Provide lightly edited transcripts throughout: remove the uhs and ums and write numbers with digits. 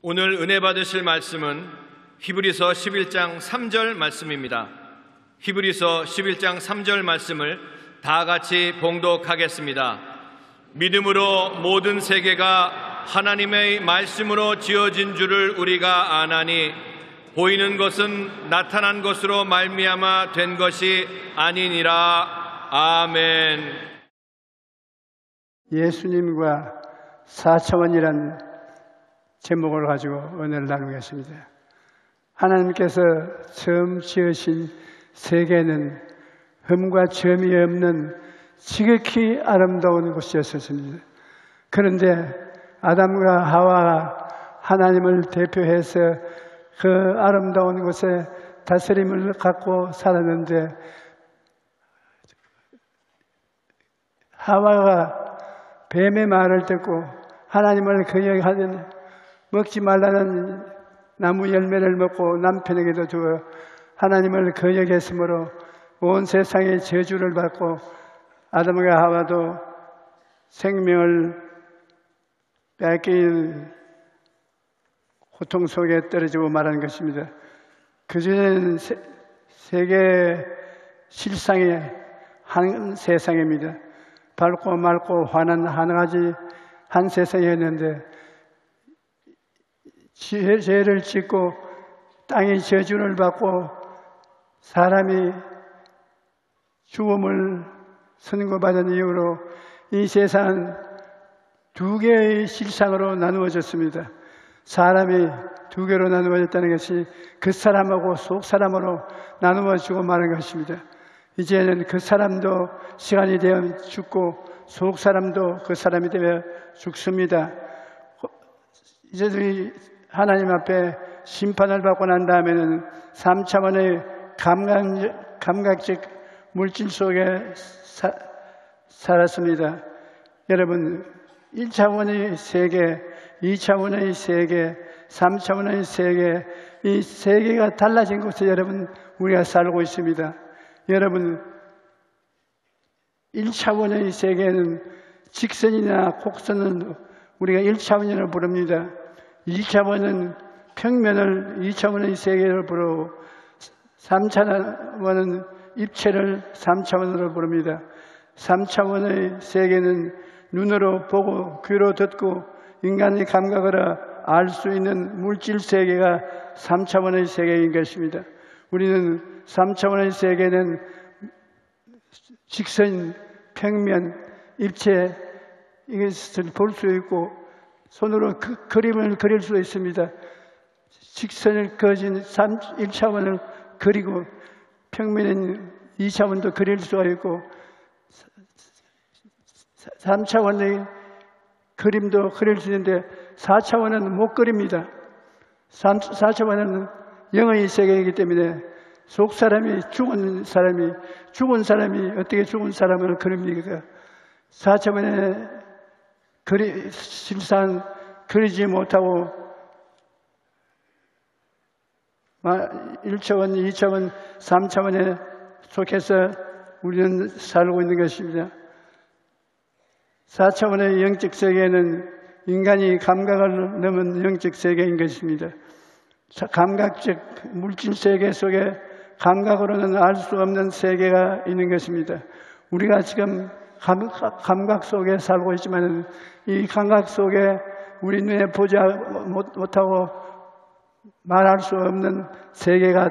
오늘 은혜 받으실 말씀은 히브리서 11장 3절 말씀입니다. 히브리서 11장 3절 말씀을 다 같이 봉독하겠습니다. 믿음으로 모든 세계가 하나님의 말씀으로 지어진 줄을 우리가 아나니 보이는 것은 나타난 것으로 말미암아 된 것이 아니니라. 아멘. 예수님과 4차원이란 제목을 가지고 은혜를 나누겠습니다. 하나님께서 처음 지으신 세계는 흠과 점이 없는 지극히 아름다운 곳이었습니다. 그런데 아담과 하와가 하나님을 대표해서 그 아름다운 곳에 다스림을 갖고 살았는데, 하와가 뱀의 말을 듣고 하나님을 거역하더니 먹지 말라는 나무 열매를 먹고 남편에게도 주어 하나님을 거역했으므로 온 세상에 저주를 받고 아담과 하와도 생명을 뺏긴 고통 속에 떨어지고 말하는 것입니다. 그전에는 세계 실상의 한 세상입니다. 밝고 맑고 환한 하나가지 한 세상이었는데, 죄를 짓고 땅이 저주를 받고 사람이 죽음을 선고받은 이후로 이 세상은 두 개의 실상으로 나누어졌습니다. 사람이 두 개로 나누어졌다는 것이 그 사람하고 속 사람으로 나누어지고 마는 것입니다. 이제는 그 사람도 시간이 되면 죽고 속 사람도 그 사람이 되면 죽습니다. 이제 하나님 앞에 심판을 받고 난 다음에는 3차원의 감각적 물질 속에 살았습니다. 여러분, 1차원의 세계, 2차원의 세계, 3차원의 세계, 이 세계가 달라진 곳에 여러분 우리가 살고 있습니다. 여러분, 1차원의 세계는 직선이나 곡선은 우리가 1차원이라고 부릅니다. 2차원은 평면을 2차원의 세계를 부르고 3차원은 입체를 3차원으로 부릅니다. 3차원의 세계는 눈으로 보고 귀로 듣고 인간의 감각으로 알 수 있는 물질 세계가 3차원의 세계인 것입니다. 우리는 3차원의 세계는 직선, 평면, 입체 이것을 볼 수 있고 손으로 그림을 그릴 수 있습니다. 직선을 그어진 1차원을 그리고 평면은 2차원도 그릴 수가 있고 3차원의 그림도 그릴 수 있는데 4차원은 못 그립니다. 4차원은 영의 세계이기 때문에 속 사람이 죽은 사람이 어떻게 죽은 사람을 그립니까? 4차원의 실상 그리지 못하고 1차원, 2차원, 3차원에 속해서 우리는 살고 있는 것입니다. 4차원의 영적 세계는 인간이 감각을 넘은 영적 세계인 것입니다. 감각적 물질 세계 속에 감각으로는 알 수 없는 세계가 있는 것입니다. 우리가 지금 감각 속에 살고 있지만 이 감각 속에 우리 눈에 보지 못하고 말할 수 없는 세계가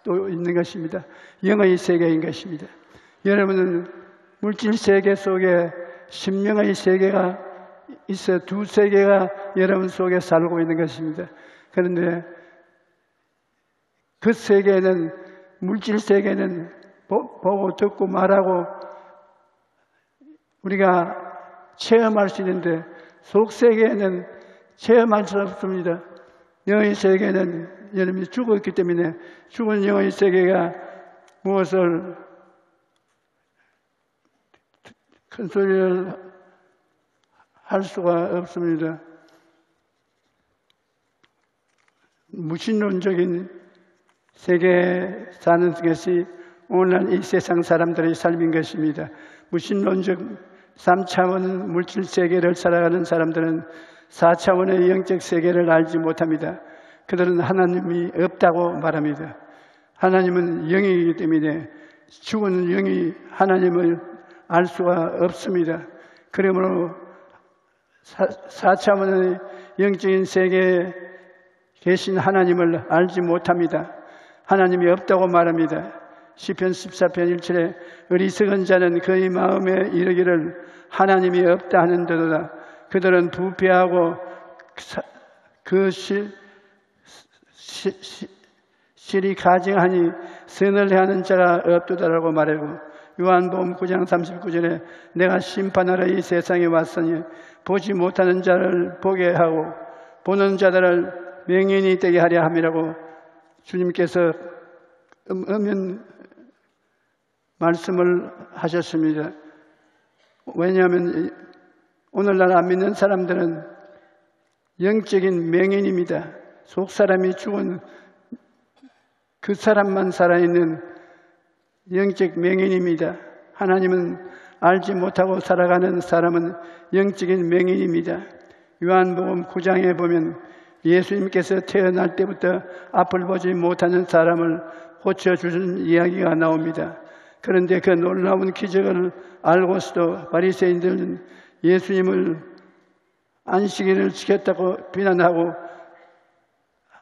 또 있는 것입니다. 영의 세계인 것입니다. 여러분은 물질 세계 속에 심령의 세계가 있어 두 세계가 여러분 속에 살고 있는 것입니다. 그런데 그 세계는 물질 세계는 보고 듣고 말하고 우리가 체험할 수 있는데 속 세계는 체험할 수 없습니다. 영의 세계는 여러분이 죽었기 때문에 죽은 영의 세계가 무엇을 큰 소리를 할 수가 없습니다. 무신론적인 세계에 사는 것이 오늘날 이 세상 사람들의 삶인 것입니다. 무신론적 3차원 물질 세계를 살아가는 사람들은 4차원의 영적 세계를 알지 못합니다. 그들은 하나님이 없다고 말합니다. 하나님은 영이기 때문에 죽은 영이 하나님을 알 수가 없습니다. 그러므로 4차원의 영적인 세계에 계신 하나님을 알지 못합니다. 하나님이 없다고 말합니다. 시편 14편 1절에 어리석은 자는 그의 마음에 이르기를 하나님이 없다 하는도다. 그들은 부패하고 그 실이 가증하니 선을 행하는 자가 없도다라고 말하고, 요한복음 9장 39절에 내가 심판하러 이 세상에 왔으니 보지 못하는 자를 보게 하고 보는 자들을 맹인이 되게 하려 함이라고 주님께서 엄연 말씀을 하셨습니다. 왜냐하면 오늘날 안 믿는 사람들은 영적인 맹인입니다. 속사람이 죽은 그 사람만 살아있는 영적 맹인입니다. 하나님은 알지 못하고 살아가는 사람은 영적인 맹인입니다. 요한복음 9장에 보면 예수님께서 태어날 때부터 앞을 보지 못하는 사람을 고쳐주신 이야기가 나옵니다. 그런데 그 놀라운 기적을 알고서도 바리새인들은 예수님을 안식일을 지켰다고 비난하고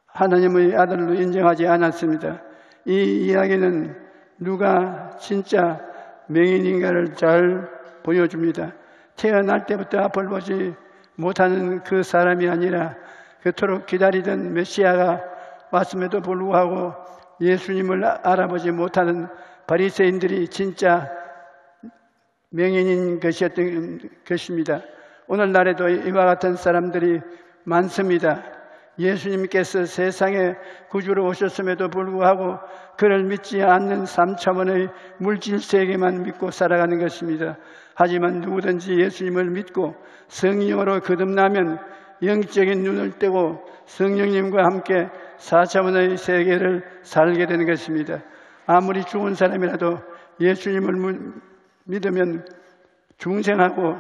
하나님의 아들로 인정하지 않았습니다. 이 이야기는 누가 진짜 맹인인가를 잘 보여줍니다. 태어날 때부터 앞을 보지 못하는 그 사람이 아니라 그토록 기다리던 메시아가 왔음에도 불구하고 예수님을 알아보지 못하는 바리새인들이 진짜 맹인인 것이었던 것입니다. 오늘날에도 이와 같은 사람들이 많습니다. 예수님께서 세상에 구주로 오셨음에도 불구하고 그를 믿지 않는 3차원의 물질 세계만 믿고 살아가는 것입니다. 하지만 누구든지 예수님을 믿고 성령으로 거듭나면 영적인 눈을 떼고 성령님과 함께 4차원의 세계를 살게 되는 것입니다. 아무리 죽은 사람이라도 예수님을 믿으면 중생하고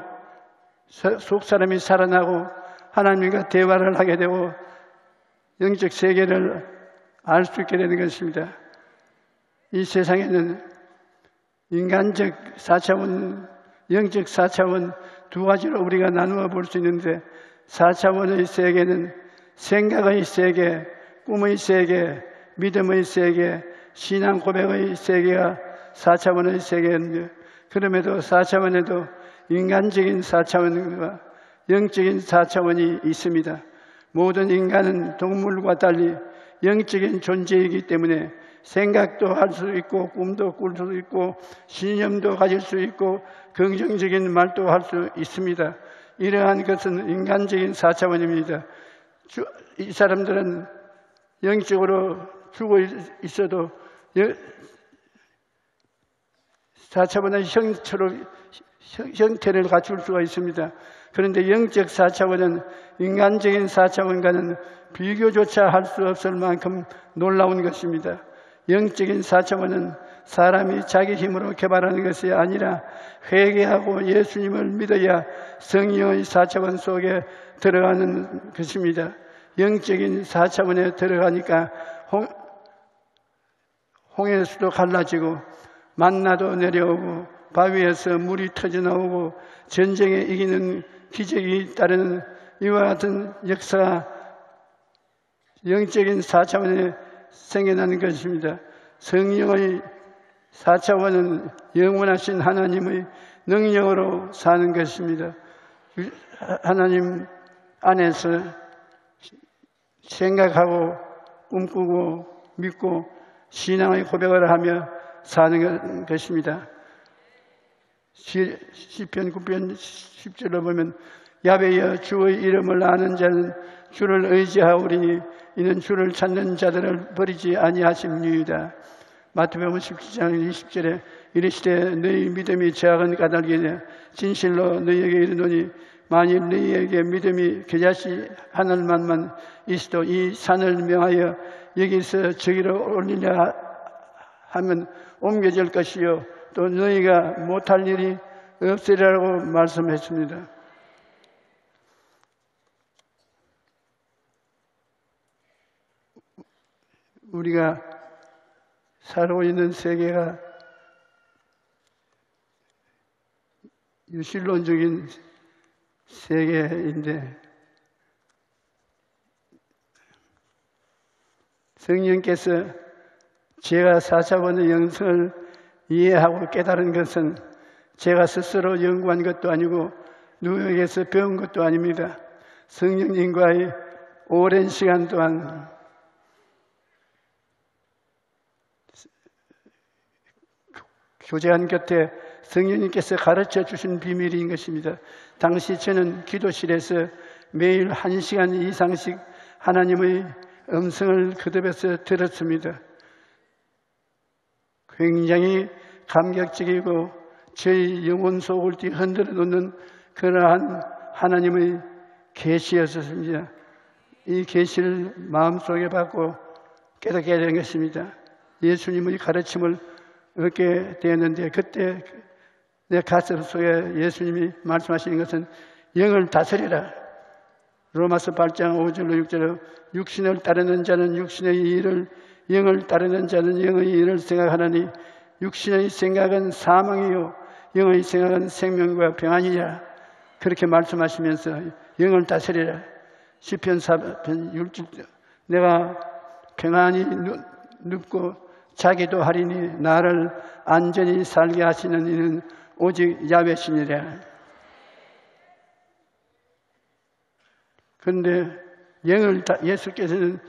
속사람이 살아나고 하나님과 대화를 하게 되고 영적 세계를 알 수 있게 되는 것입니다. 이 세상에는 인간적 4차원, 영적 4차원 두 가지로 우리가 나누어 볼 수 있는데, 4차원의 세계는 생각의 세계, 꿈의 세계, 믿음의 세계, 신앙 고백의 세계가 4차원의 세계인데, 그럼에도 4차원에도 인간적인 4차원과 영적인 4차원이 있습니다. 모든 인간은 동물과 달리 영적인 존재이기 때문에 생각도 할 수 있고 꿈도 꿀 수 있고 신념도 가질 수 있고 긍정적인 말도 할 수 있습니다. 이러한 것은 인간적인 4차원입니다. 이 사람들은 영적으로 죽어 있어도 4차원의 형태를 갖출 수가 있습니다. 그런데 영적 4차원은 인간적인 4차원과는 비교조차 할 수 없을 만큼 놀라운 것입니다. 영적인 4차원은 사람이 자기 힘으로 개발하는 것이 아니라 회개하고 예수님을 믿어야 성령의 4차원 속에 들어가는 것입니다. 영적인 4차원에 들어가니까 홍해수도 갈라지고 만나도 내려오고 바위에서 물이 터져나오고 전쟁에 이기는 기적이 따르는 이와 같은 역사가 영적인 4차원에 생겨나는 것입니다. 성령의 4차원은 영원하신 하나님의 능력으로 사는 것입니다. 하나님 안에서 생각하고 꿈꾸고 믿고 신앙의 고백을 하며 사는 것입니다. 시편 9편 10절로 보면 야훼여 주의 이름을 아는 자는 주를 의지하오리니 이는 주를 찾는 자들을 버리지 아니하심니이다. 마태복음 17장 20절에 이르시되 너희 믿음이 제약은 까닭이냐 진실로 너희에게 이르노니 만일 너희에게 믿음이 겨자씨 하늘만만 있어도 이 산을 명하여 여기서 저기로 올리려 하면 옮겨질 것이요 또 너희가 못할 일이 없으리라고 말씀했습니다. 우리가 살고 있는 세계가 유실론적인 세계인데 성령께서 제가 4차원의 영성을 이해하고 깨달은 것은 제가 스스로 연구한 것도 아니고 누구에게서 배운 것도 아닙니다. 성령님과의 오랜 시간 동안 교제한 곁에 성령님께서 가르쳐 주신 비밀인 것입니다. 당시 저는 기도실에서 매일 1시간 이상씩 하나님의 음성을 거듭해서 들었습니다. 굉장히 감격적이고 저희 영혼 속을 흔들어 놓는 그러한 하나님의 계시였습니다. 이 계시를 마음속에 받고 깨닫게 된 것입니다. 예수님의 가르침을 얻게 되었는데 그때 내 가슴 속에 예수님이 말씀하시는 것은 영을 다스리라. 로마서 8장 5절로 6절로 육신을 따르는 자는 육신의 일을, 영을 따르는 자는 영의 일을 생각하나니 육신의 생각은 사망이요 영의 생각은 생명과 평안이라. 그렇게 말씀하시면서 영을 다스리라. 시편 4편 6절 내가 평안히 눕고 자기도 하리니 나를 안전히 살게 하시는 이는 오직 야훼시니라. 그런데 예수께서는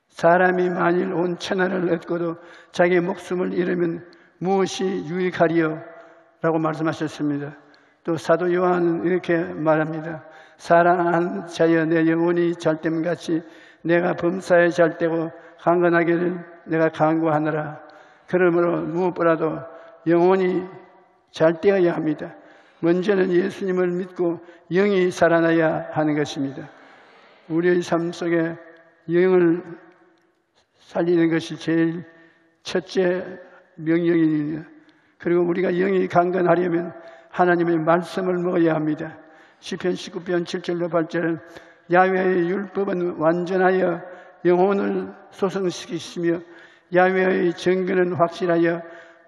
사람이 만일 온 천하를 얻고도 자기 목숨을 잃으면 무엇이 유익하리요? 라고 말씀하셨습니다. 또 사도 요한은 이렇게 말합니다. 사랑하는 자여 내 영혼이 잘됨같이 내가 범사에 잘되고 강건하기를 내가 간구하노라. 그러므로 무엇보다도 영혼이 잘되어야 합니다. 먼저는 예수님을 믿고 영이 살아나야 하는 것입니다. 우리의 삶 속에 영을 살리는 것이 제일 첫째 명령입니다. 그리고 우리가 영이 강건하려면 하나님의 말씀을 먹어야 합니다. 시편 19편 7절로 8절은 야훼의 율법은 완전하여 영혼을 소성시키시며 야훼의 정근은 확실하여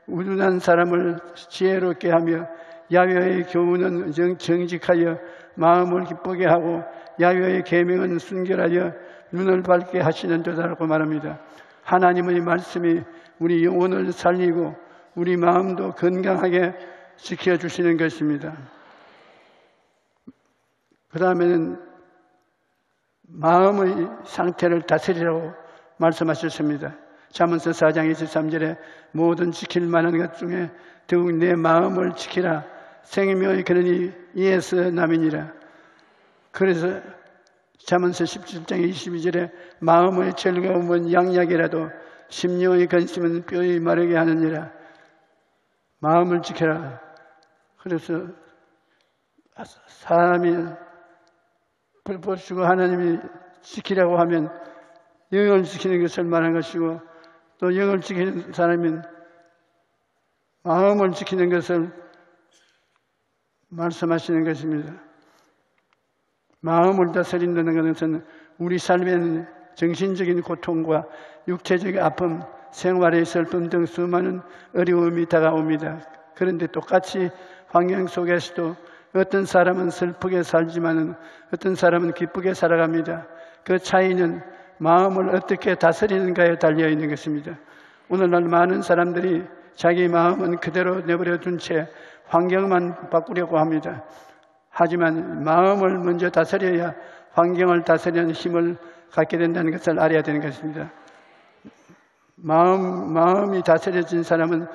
우둔한 사람을 지혜롭게 하며 야훼의 교훈은 정직하여 마음을 기쁘게 하고 야훼의 계명은 순결하여 눈을 밝게 하시는 도다라고 말합니다. 하나님의 말씀이 우리 영혼을 살리고 우리 마음도 건강하게 지켜주시는 것입니다. 그 다음에는 마음의 상태를 다스리라고 말씀하셨습니다. 잠언서 4장 23절에 모든 지킬 만한 것 중에 더욱 내 마음을 지키라. 생명이 그러니 이에서 남이니라. 그래서 잠언서 17장 22절에 마음의 즐거움은 양약이라도 심령의 근심은 뼈에 마르게 하느니라. 마음을 지켜라. 그래서 사람이 불법주고 하나님이 지키라고 하면 영을 지키는 것을 말한 것이고 또 영을 지키는 사람은 마음을 지키는 것을 말씀하시는 것입니다. 마음을 다스린다는 것은 우리 삶에는 정신적인 고통과 육체적인 아픔, 생활의 슬픔 등 수많은 어려움이 다가옵니다. 그런데 똑같이 환경 속에서도 어떤 사람은 슬프게 살지만 어떤 사람은 기쁘게 살아갑니다. 그 차이는 마음을 어떻게 다스리는가에 달려 있는 것입니다. 오늘날 많은 사람들이 자기 마음은 그대로 내버려 둔 채 환경만 바꾸려고 합니다. 하지만 마음을 먼저 다스려야 환경을 다스리는 힘을 갖게 된다는 것을 알아야 되는 것입니다. 마음이 다스려진 사람은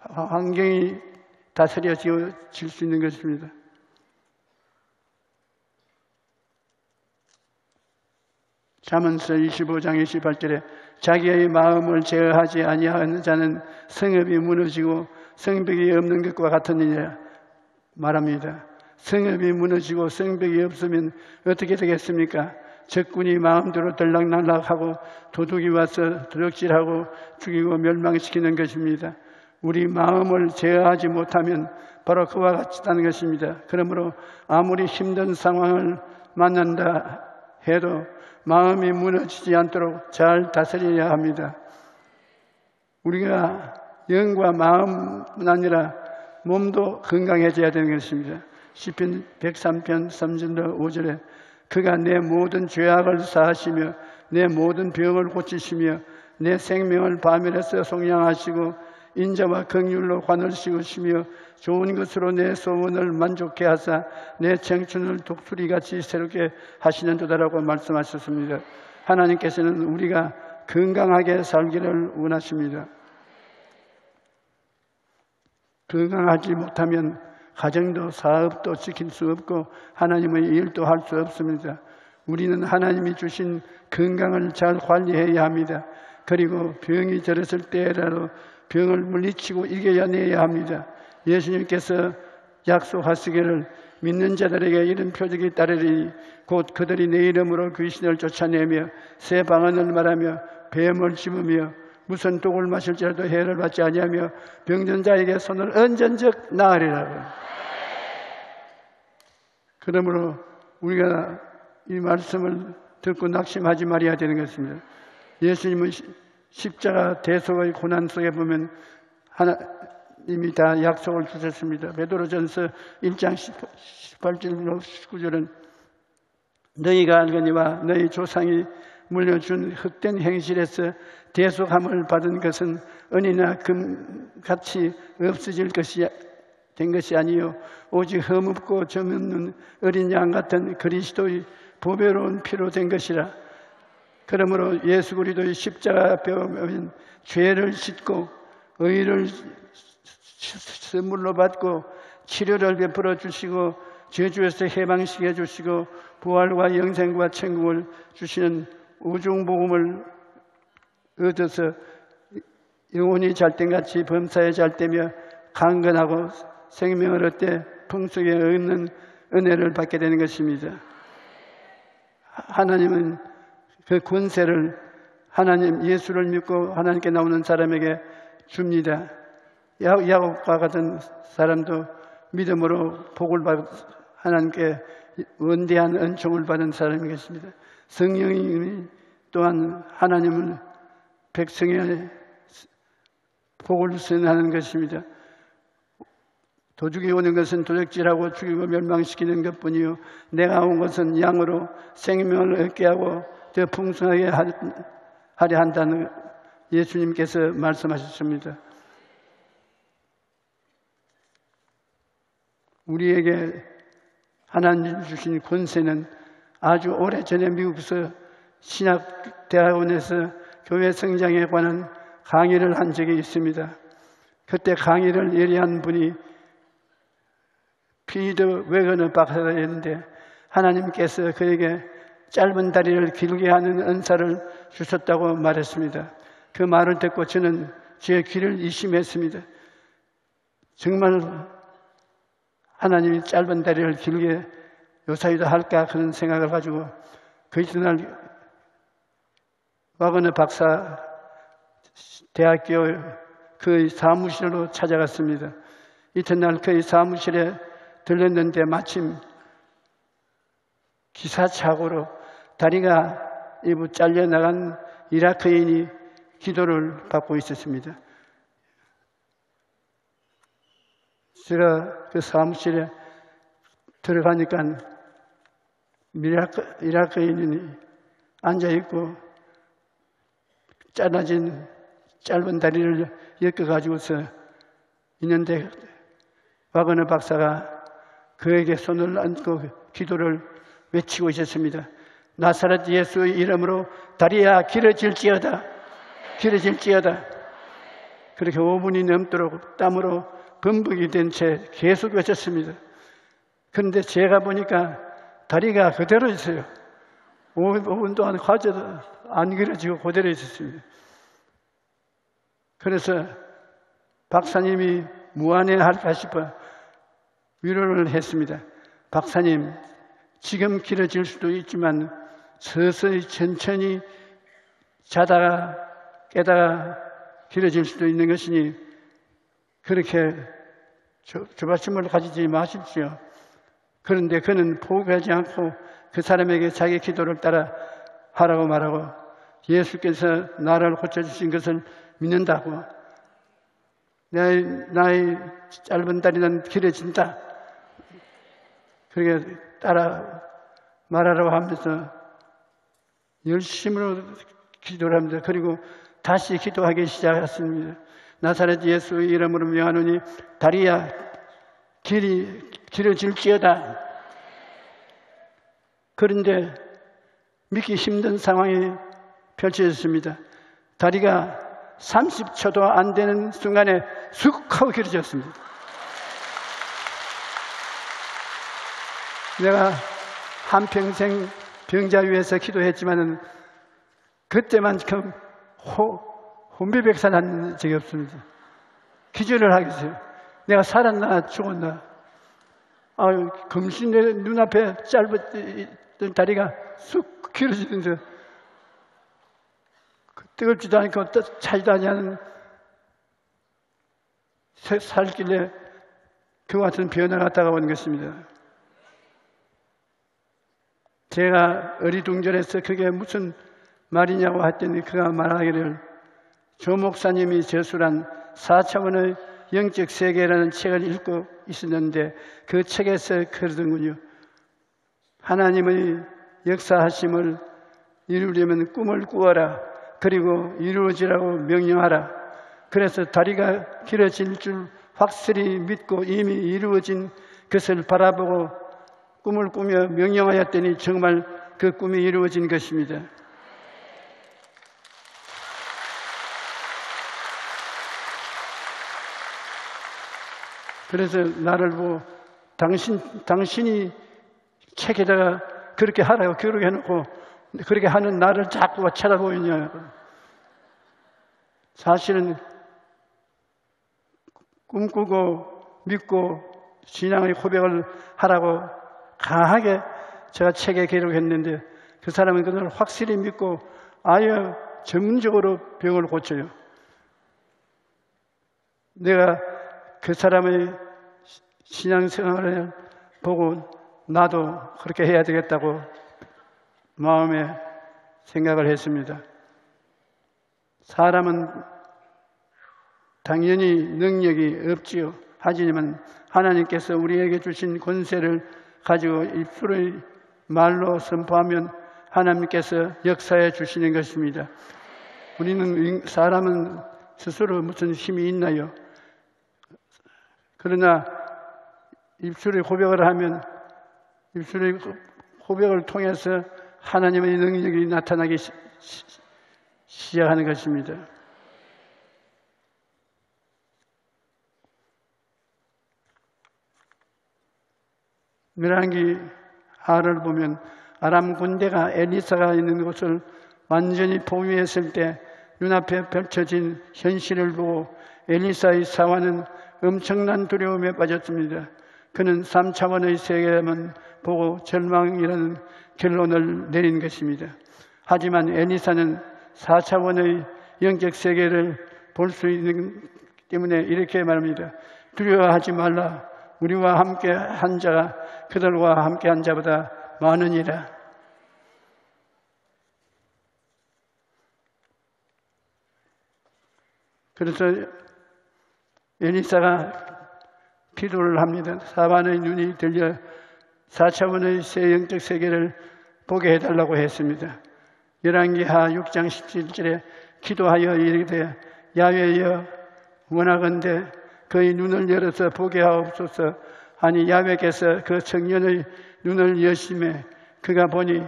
환경이 다스려질 수 있는 것입니다. 잠언서 25장 28절에 자기의 마음을 제어하지 아니하는 자는 성읍이 무너지고 성벽이 없는 것과 같으니라 말합니다. 성읍이 무너지고 성벽이 없으면 어떻게 되겠습니까? 적군이 마음대로 들락날락하고 도둑이 와서 도둑질하고 죽이고 멸망시키는 것입니다. 우리 마음을 제어하지 못하면 바로 그와 같다는 것입니다. 그러므로 아무리 힘든 상황을 만난다 해도 마음이 무너지지 않도록 잘 다스려야 합니다. 우리가 영과 마음뿐 아니라 몸도 건강해져야 되는 것입니다. 시편 103편 3절로 5절에 그가 내 모든 죄악을 사하시며 내 모든 병을 고치시며 내 생명을 밤일에서 속량하시고 인자와 긍휼로 관을 씌우시며 좋은 것으로 내 소원을 만족해 하사 내 청춘을 독수리같이 새롭게 하시는도다라고 말씀하셨습니다. 하나님께서는 우리가 건강하게 살기를 원하십니다. 건강하지 못하면 가정도 사업도 지킬 수 없고 하나님의 일도 할 수 없습니다. 우리는 하나님이 주신 건강을 잘 관리해야 합니다. 그리고 병이 들었을 때라도 병을 물리치고 이겨내야 합니다. 예수님께서 약속하시기를 믿는 자들에게 이런 표적이 따르리니 곧 그들이 내 이름으로 귀신을 쫓아내며 새 방언을 말하며 뱀을 집으며 무슨 독을 마실지라도 해를 받지 아니하며 병든 자에게 손을 얹은즉 나으리라고. 그러므로 우리가 이 말씀을 듣고 낙심하지 말아야 되는 것입니다. 예수님은 십자가 대속의 고난 속에 보면 하나님이 다 약속을 주셨습니다. 베드로전서 1장 18절로 19절은 너희가 알거니와 너희 조상이 물려준 헛된 행실에서 대속함을 받은 것은 은이나 금같이 없어질 것이 된 것이 아니요 오직 흠없고 점없는 어린 양 같은 그리스도의 보배로운 피로 된 것이라. 그러므로 예수 그리스도의 십자가 앞에 오면 죄를 씻고 의를 선물로 받고 치료를 베풀어 주시고 저주에서 해방시켜 주시고 부활과 영생과 천국을 주시는 우중복음을 얻어서 영혼이 잘된같이 범사에 잘되며 강건하고 생명을 얻되 풍속에 얻는 은혜를 받게 되는 것입니다. 하나님은 그 권세를 하나님 예수를 믿고 하나님께 나오는 사람에게 줍니다. 야곱과 같은 사람도 믿음으로 복을 받 하나님께 원대한 은총을 받은 사람이겠습니다. 성령이 또한 하나님은 백성의 복을 선하는 것입니다. 도둑이 오는 것은 도적질하고 죽이고 멸망시키는 것뿐이요 내가 온 것은 양으로 생명을 얻게 하고 더 풍성하게 하려 한다는 예수님께서 말씀하셨습니다. 우리에게 하나님 주신 권세는 아주 오래전에 미국에서 신학대학원에서 교회 성장에 관한 강의를 한 적이 있습니다. 그때 강의를 예리한 분이 피터 웨거너 박사였는데 하나님께서 그에게 짧은 다리를 길게 하는 은사를 주셨다고 말했습니다. 그 말을 듣고 저는 제 귀를 의심했습니다. 정말 하나님이 짧은 다리를 길게 요사이도 할까 그런 생각을 가지고 그 이튿날 와그너 박사 대학교 그 사무실로 찾아갔습니다. 이튿날 그 사무실에 들렀는데 마침 기사착오로 다리가 일부 잘려나간 이라크인이 기도를 받고 있었습니다. 제가 그 사무실에 들어가니까 이라크인이 앉아있고 잘라진 짧은 다리를 엮어가지고서 있는데 와그너 박사가 그에게 손을 얹고 기도를 외치고 있었습니다. 나사렛 예수의 이름으로 다리야 길어질지어다. 길어질지어다. 그렇게 5분이 넘도록 땀으로 범벅이 된 채 계속 외쳤습니다. 그런데 제가 보니까 다리가 그대로 있어요. 5분 동안 과제도 안 길어지고 그대로 있었습니다. 그래서 박사님이 무안해할까 싶어 위로를 했습니다. 박사님, 지금 길어질 수도 있지만 서서히 천천히 자다가 깨다가 길어질 수도 있는 것이니 그렇게 조바심을 가지지 마십시오. 그런데 그는 포기하지 않고 그 사람에게 자기 기도를 따라 하라고 말하고 예수께서 나를 고쳐주신 것을 믿는다고 나의 짧은 다리는 길어진다. 그렇게 따라 말하라고 하면서 열심으로 기도를 합니다. 그리고 다시 기도하기 시작했습니다. 나사렛 예수의 이름으로 명하노니 다리야 길이 길어질지어다. 그런데 믿기 힘든 상황이 펼쳐졌습니다. 다리가 30초도 안 되는 순간에 쑥 하고 길어졌습니다. 내가 한평생 병자 위에서 기도했지만은 그때만큼 혼비백산한 적이 없습니다. 기절을 하겠어요. 내가 살았나 죽었나. 금신 내 눈앞에 짧은 다리가 쑥 길어지는데 뜨겁지도 않고 차지도 않는 살길래 그와 같은 변화가 다가오는 것입니다. 제가 어리둥절해서 그게 무슨 말이냐고 했더니 그가 말하기를 조 목사님이 저술한 4차원의 영적 세계라는 책을 읽고 있었는데 그 책에서 그러더군요. 하나님의 역사하심을 이루려면 꿈을 꾸어라. 그리고 이루어지라고 명령하라. 그래서 다리가 길어질 줄 확실히 믿고 이미 이루어진 것을 바라보고 꿈을 꾸며 명령하였더니 정말 그 꿈이 이루어진 것입니다. 그래서 나를 보고 당신이 책에다가 그렇게 하라고 기록해놓고 그렇게 하는 나를 자꾸 쳐다보느냐. 사실은 꿈꾸고 믿고 신앙의 고백을 하라고 강하게 제가 책에 기록했는데 그 사람은 그걸 확실히 믿고 아예 전문적으로 병을 고쳐요. 내가 그 사람의 신앙생활을 보고 나도 그렇게 해야 되겠다고 마음에 생각을 했습니다. 사람은 당연히 능력이 없지요. 하지만 하나님께서 우리에게 주신 권세를 가지고 입술의 말로 선포하면 하나님께서 역사해 주시는 것입니다. 사람은 스스로 무슨 힘이 있나요? 그러나 입술의 고백을 하면 입술의 고백을 통해서 하나님의 능력이 나타나기 시작하는 것입니다. 열왕기 하를 보면 아람 군대가 엘리사가 있는 곳을 완전히 포위했을 때 눈앞에 펼쳐진 현실을 보고 엘리사의 사환은 엄청난 두려움에 빠졌습니다. 그는 3차원의 세계만 보고 절망이라는 결론을 내린 것입니다. 하지만 엘리사는 4차원의 영적 세계를 볼 수 있는 때문에 이렇게 말합니다. 두려워하지 말라. 우리와 함께 한 자가 그들과 함께 한 자보다 많으니라. 그래서 엘리사가 기도를 합니다. 사반의 눈이 들려 4차원의 새 영적 세계를 보게 해달라고 했습니다. 열왕기하 6장 17절에 기도하여 이르되 야훼여 원하건대 그의 눈을 열어서 보게 하옵소서 하니 야훼께서 그 청년의 눈을 여심해 그가 보니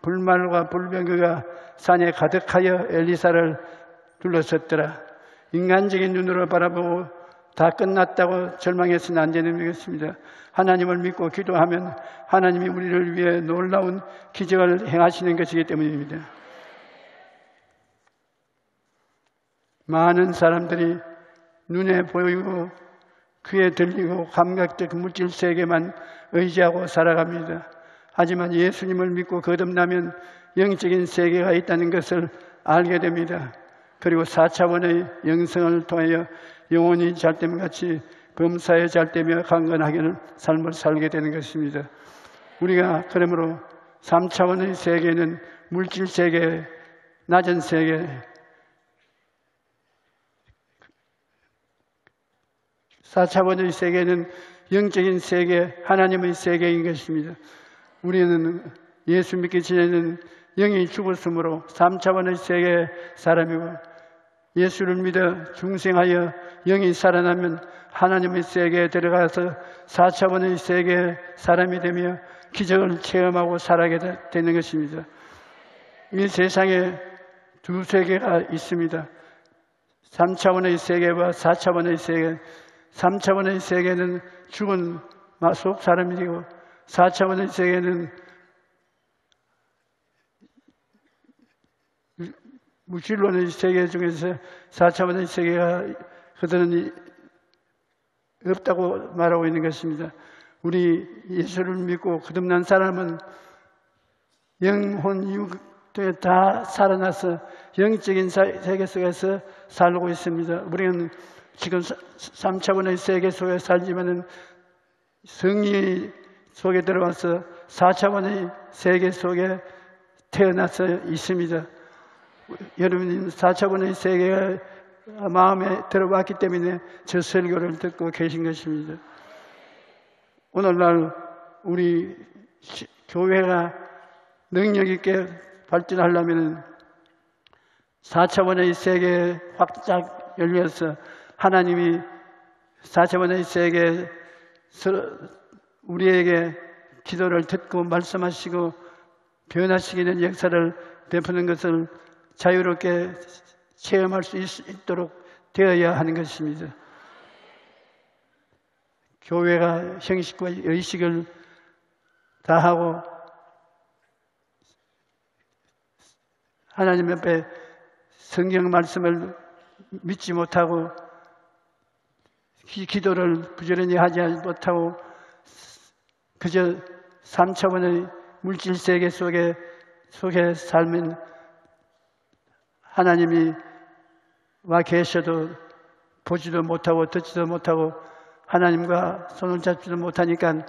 불말과 불병거가 산에 가득하여 엘리사를 둘러섰더라. 인간적인 눈으로 바라보고 다 끝났다고 절망해서는 안 되는 것입니다. 하나님을 믿고 기도하면 하나님이 우리를 위해 놀라운 기적을 행하시는 것이기 때문입니다. 많은 사람들이 눈에 보이고 귀에 들리고 감각적 물질 세계만 의지하고 살아갑니다. 하지만 예수님을 믿고 거듭나면 영적인 세계가 있다는 것을 알게 됩니다. 그리고 4차원의 영성을 통하여 영혼이 잘됨같이 범사에 잘되며 강건하게 삶을 살게 되는 것입니다. 우리가 그러므로 3차원의 세계는 물질 세계, 낮은 세계, 4차원의 세계는 영적인 세계, 하나님의 세계인 것입니다. 우리는 예수 믿기 전에는 영이 죽었으므로 3차원의 세계 사람이고, 예수를 믿어 중생하여 영이 살아나면 하나님의 세계에 들어가서 4차원의 세계 사람이 되며 기적을 체험하고 살아가게 되는 것입니다. 이 세상에 두 세계가 있습니다. 3차원의 세계와 4차원의 세계. 3차원의 세계는 죽은 마속 사람이고, 4차원의 세계는 물질론의 세계 중에서 4차원의 세계가 그들은 없다고 말하고 있는 것입니다. 우리 예수를 믿고 거듭난 사람은 영혼 육도에 다 살아나서 영적인 세계 속에서 살고 있습니다. 우리는 지금 3차원의 세계 속에 살지만은 성리 속에 들어와서 4차원의 세계 속에 태어나서 있습니다. 여러분은 4차원의 세계가 마음에 들어왔기 때문에 저 설교를 듣고 계신 것입니다. 오늘날 우리 교회가 능력 있게 발전하려면 4차원의 세계에 확짝 열려서 하나님이 4차원의 세계에서 우리에게 기도를 듣고 말씀하시고 변화시키는 역사를 베푸는 것을 자유롭게 체험할 수 있도록 되어야 하는 것입니다. 교회가 형식과 의식을 다하고 하나님 앞에 성경 말씀을 믿지 못하고 기도를 부지런히 하지 못하고 그저 3차원의 물질 세계 속에 살면 하나님이 와 계셔도 보지도 못하고 듣지도 못하고 하나님과 손을 잡지도 못하니까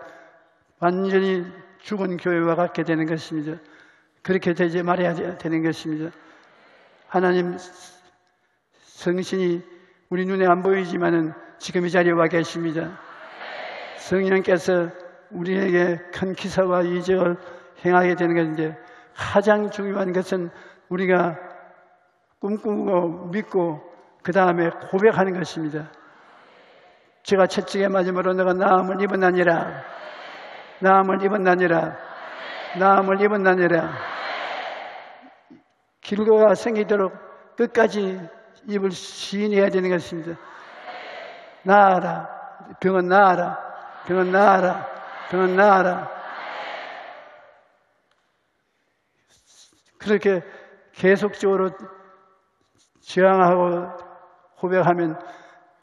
완전히 죽은 교회와 같게 되는 것입니다. 그렇게 되지 말아야 되는 것입니다. 하나님 성신이 우리 눈에 안 보이지만은 지금 이 자리에 와 계십니다. 성령께서 우리에게 큰 기사와 이적을 행하게 되는 것인데, 가장 중요한 것은 우리가 꿈꾸고 믿고 그 다음에 고백하는 것입니다. 제가 채찍에 맞음으로 너가 나음을 입었나니라, 나음을 입었나니라, 나음을 입었나니라. 길고가 생기도록 끝까지 입을 시인해야 되는 것입니다. 나아라, 병은 나아라, 병은 나아라, 병은 나아라. 그렇게 계속적으로 저항하고 고백하면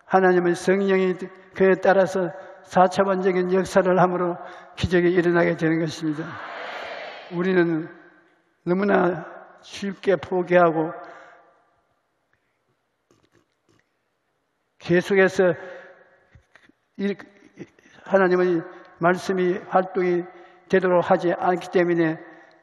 하나님의 성령이 그에 따라서 4차원적인 역사를 함으로 기적이 일어나게 되는 것입니다. 우리는 너무나 쉽게 포기하고 계속해서 하나님의 말씀이 활동이 되도록 하지 않기 때문에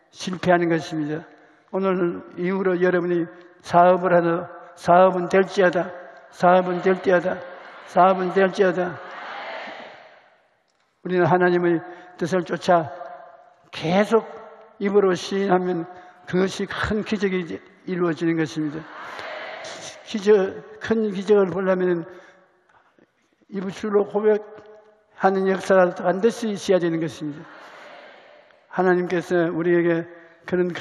실패하는 것입니다. 오늘 이후로 여러분이 사업을 하든 사업은 될지어다, 사업은 될지어다, 사업은 될지어다. 우리는 하나님의 뜻을 쫓아 계속 입으로 시인하면 그것이 큰 기적이 이루어지는 것입니다. 큰 기적을 보려면 입술로 고백하는 역사가 반드시 있어야 되는 것입니다. 하나님께서 우리에게 그런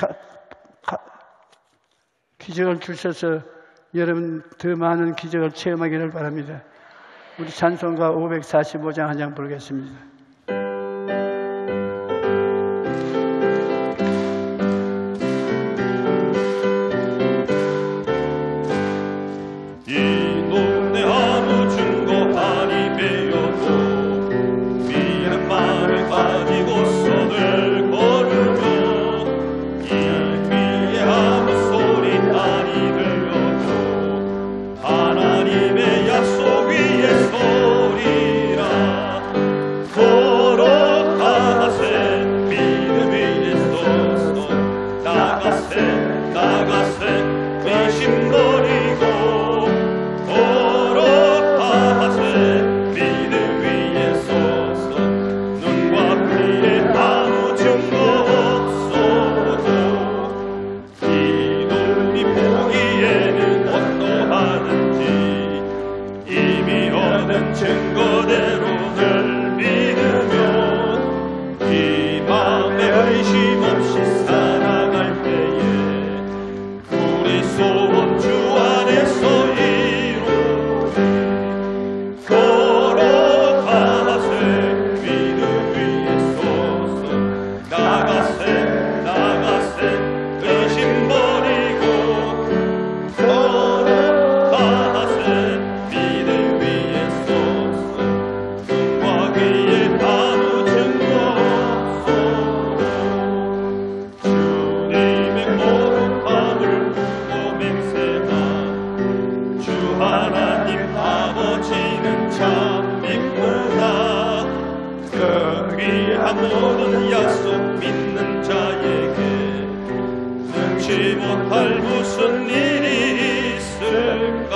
기적을 주셔서 여러분 더 많은 기적을 체험하기를 바랍니다. 우리 찬송가 545장 한 장 부르겠습니다. 하나님의 약속 위에 서리라. 모든 약속 믿는 자에게 능치 못할 무슨 일이 있을까.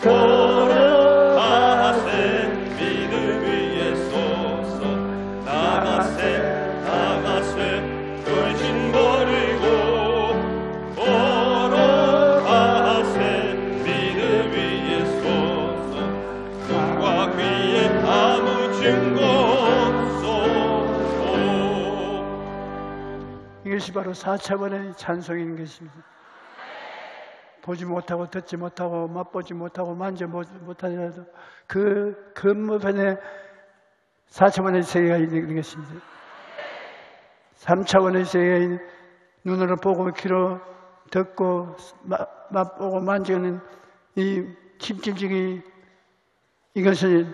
걸어가세 믿음 위에 서서 나가세 돌진 버리고 걸어가세 믿음 위에 서서 눈과 귀에 아무 증거 없소서. 이것이 바로 4차원의 찬송인 것입니다. 보지 못하고 듣지 못하고 맛보지 못하고 만져 못하더라도 그 건너편에 4차원의 세계가 있는 것입니다. 3차원의 세계인 눈으로 보고 귀로 듣고 맛보고 만지는 이 집질직이 이것을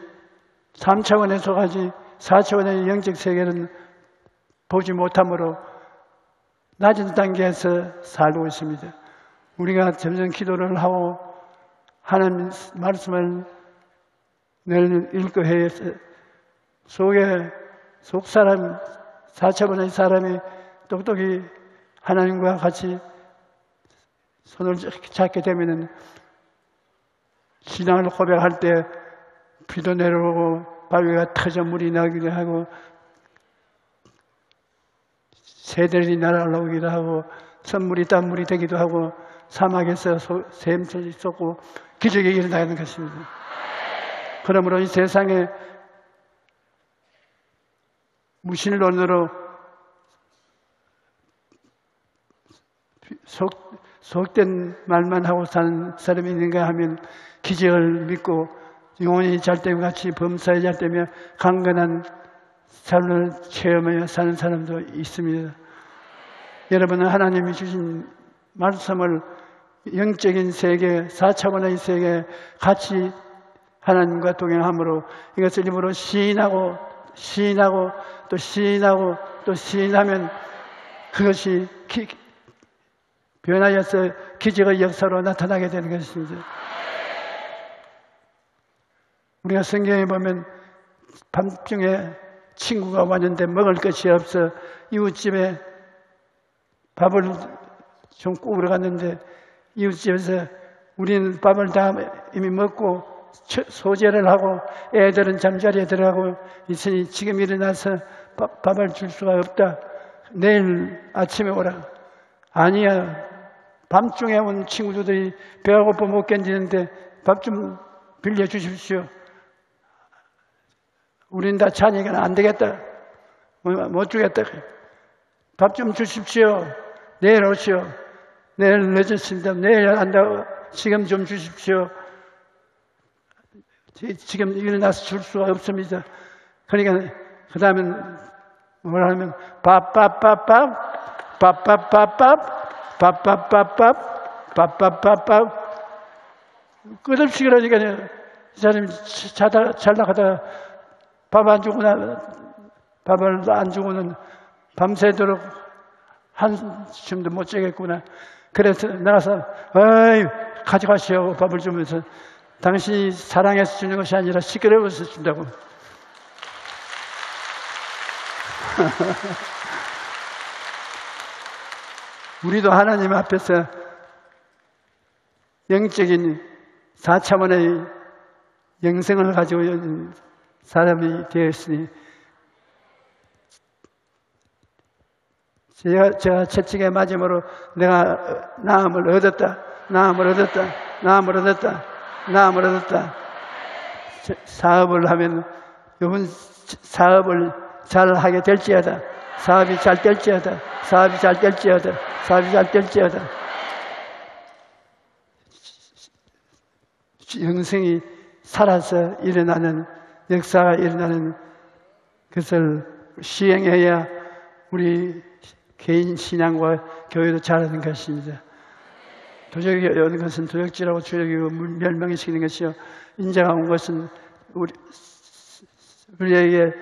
3차원에 속하지 4차원의 영적 세계는 보지 못함으로 낮은 단계에서 살고 있습니다. 우리가 점점 기도를 하고 하나님 말씀을 늘 읽고 해서 속 사람 4차원의 사람이 똑똑히 하나님과 같이 손을 잡게 되면은 신앙을 고백할 때 비도 내려오고 바위가 터져 물이 나기도 하고 새들이 날아오기도 하고 선물이 땀물이 되기도 하고 사막에서 샘물이 쏟고 기적이 일어나는 것입니다. 그러므로 이 세상에 무신론으로 속된 말만 하고 사는 사람이 있는가 하면 기적을 믿고 영혼이 잘되고 같이 범사에 잘되며 강건한 삶을 체험하며 사는 사람도 있습니다. 여러분은 하나님이 주신 말씀을 영적인 세계, 4차원의 세계 같이 하나님과 동행함으로 이것을 입으로 시인하고 또 시인하면 그것이 변하여서 기적의 역사로 나타나게 되는 것입니다. 우리가 성경에 보면 밤중에 친구가 왔는데 먹을 것이 없어 이웃집에 밥을 좀 구우러 갔는데 이웃집에서 우리는 밥을 다 이미 먹고 소재를 하고 애들은 잠자리에 들어가고 있으니 지금 일어나서 밥을 줄 수가 없다. 내일 아침에 오라. 아니야. 밤중에 온 친구들이 배가 고파 못 견디는데 밥 좀 빌려주십시오. 우린 다 자니까 안 되겠다. 못 주겠다. 밥 좀 주십시오. 내일 오시오. 내일 늦었습니다. 내일 한다고 지금 좀 주십시오. 지금 일어나서 줄 수가 없습니다. 그러니까 그 다음엔 뭐라 하면 밥밥밥밥 끝없이 그러니까 이 사람이 잘 나가다가 밥을 안 주고는 밤새도록 한숨도 못 자겠구나. 그래서 나가서 어이 가져가시오 밥을 주면서 당신이 사랑해서 주는 것이 아니라 시끄러워서 준다고. 우리도 하나님 앞에서 영적인 4차원의 영생을 가지고 있는 사람이 되었으니 제가 채찍에 맞음으로 내가 나음을 얻었다. 사업을 하면 이번 사업을 잘 하게 될지어다. 사업이 잘 될지어다. 영생이 살아서 일어나는 역사가 일어나는 것을 시행해야 우리 개인 신앙과 교회도 잘하는 것입니다. 도적이 오는 것은 도적질하고 주역이고 멸망시키는 것이요 인자가 온 것은 우리에게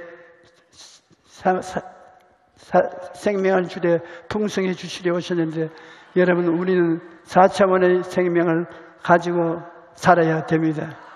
생명을 주되 풍성히 주시려 오셨는데 여러분 우리는 4차원의 생명을 가지고 살아야 됩니다.